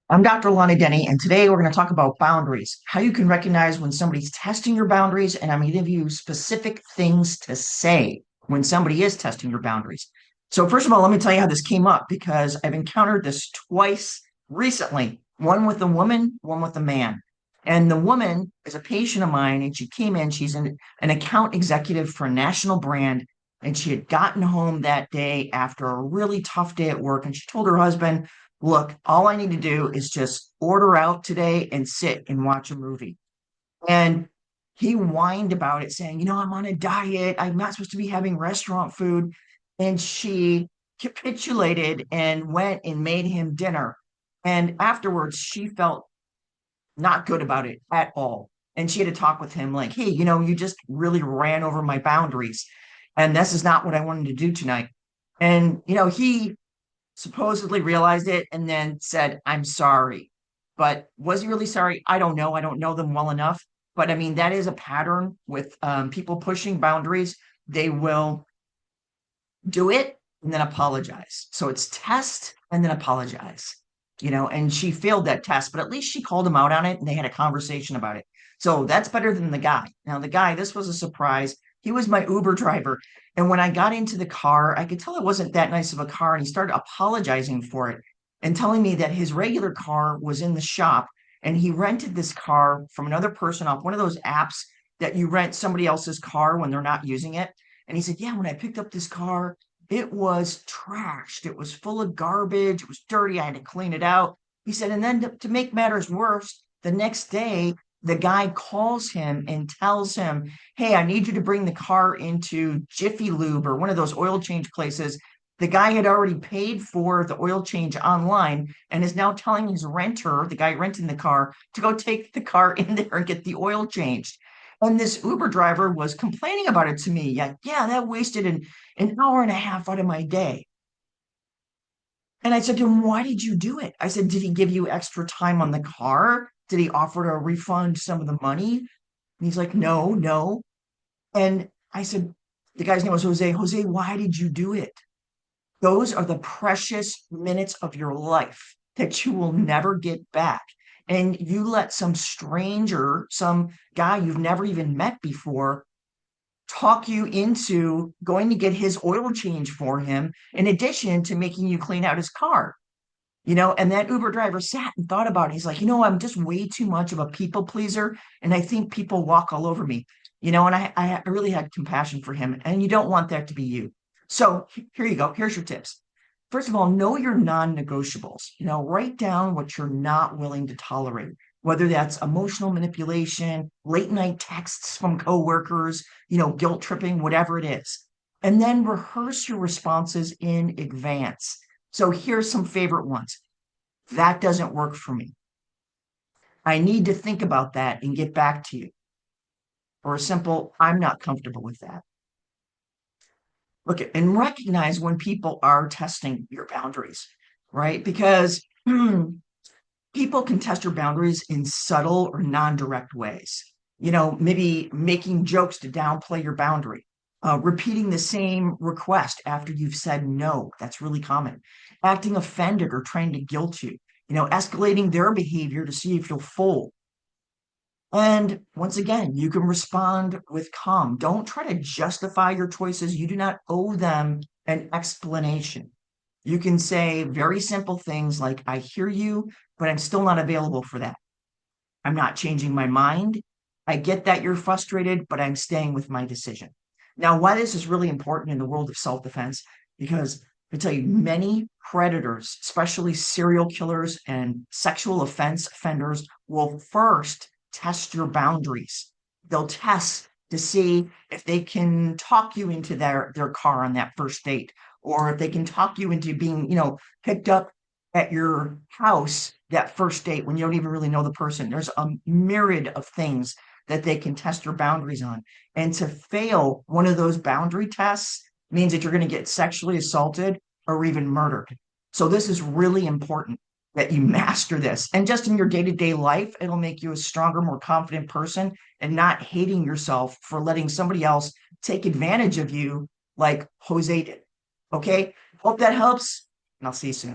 I'm Dr. Lonnie Denny, and today we're going to talk about boundaries, how you can recognize when somebody's testing your boundaries, and I'm going to give you specific things to say when somebody is testing your boundaries. So, first of all, let me tell you how this came up because I've encountered this twice recently, one with a woman, one with a man. And the woman is a patient of mine, and she came in, she's an account executive for a national brand, and she had gotten home that day after a really tough day at work, and she told her husband, look, all I need to do is just order out today and sit and watch a movie. And he whined about it, saying, I'm on a diet. I'm not supposed to be having restaurant food. And she capitulated and went and made him dinner. And afterwards, she felt not good about it at all. And she had to talk with him like, hey, you just really ran over my boundaries. And this is not what I wanted to do tonight. And, he supposedly realized it and then said, I'm sorry. But was he really sorry? I don't know. I don't know them well enough. But I mean, that is a pattern with people pushing boundaries. They will do it and then apologize. So it's test and then apologize, and she failed that test, but at least she called him out on it and they had a conversation about it. So that's better than the guy. Now, the guy, this was a surprise. He was my Uber driver. And when I got into the car, I could tell it wasn't that nice of a car. And he started apologizing for it and telling me that his regular car was in the shop and he rented this car from another person off one of those apps that you rent somebody else's car when they're not using it. And he said, yeah, when I picked up this car, it was trashed. It was full of garbage. It was dirty. I had to clean it out. He said, and then to make matters worse, the next day, the guy calls him and tells him, hey, I need you to bring the car into Jiffy Lube or one of those oil change places. The guy had already paid for the oil change online and is now telling his renter, the guy renting the car, to go take the car in there and get the oil changed. And this Uber driver was complaining about it to me. Yeah, that wasted an hour and a half out of my day. And I said to him, why did you do it? I said, did he give you extra time on the car? Did he offer to refund some of the money? And he's like, no, no. And I said, the guy's name was Jose. Jose, why did you do it? Those are the precious minutes of your life that you will never get back. And you let some stranger, some guy you've never even met before, talk you into going to get his oil change for him, in addition to making you clean out his car. And that Uber driver sat and thought about it. He's like, I'm just way too much of a people pleaser. And I think people walk all over me, and I really had compassion for him. And you don't want that to be you. So here you go. Here's your tips. First of all, know your non-negotiables. Write down what you're not willing to tolerate, whether that's emotional manipulation, late night texts from coworkers, guilt tripping, whatever it is. And then rehearse your responses in advance. So here's some favorite ones. That doesn't work for me. I need to think about that and get back to you. Or a simple, I'm not comfortable with that. Look at and recognize when people are testing your boundaries, right? Because people can test your boundaries in subtle or non-direct ways. Maybe making jokes to downplay your boundary, repeating the same request after you've said no. That's really common. Acting offended or trying to guilt you, escalating their behavior to see if you'll fold. And once again, you can respond with calm. Don't try to justify your choices. You do not owe them an explanation. You can say very simple things like, I hear you, but I'm still not available for that. I'm not changing my mind. I get that you're frustrated, but I'm staying with my decision. Now, why this is really important in the world of self-defense, because I tell you, many predators, especially serial killers and sexual offense offenders, will first test your boundaries. They'll test to see if they can talk you into their car on that first date, or if they can talk you into being, picked up at your house that first date when you don't even really know the person. There's a myriad of things that they can test your boundaries on. And to fail one of those boundary tests means that you're going to get sexually assaulted or even murdered. So this is really important that you master this. And just in your day-to-day life, it'll make you a stronger, more confident person and not hating yourself for letting somebody else take advantage of you like Jose did. Okay? Hope that helps, and I'll see you soon.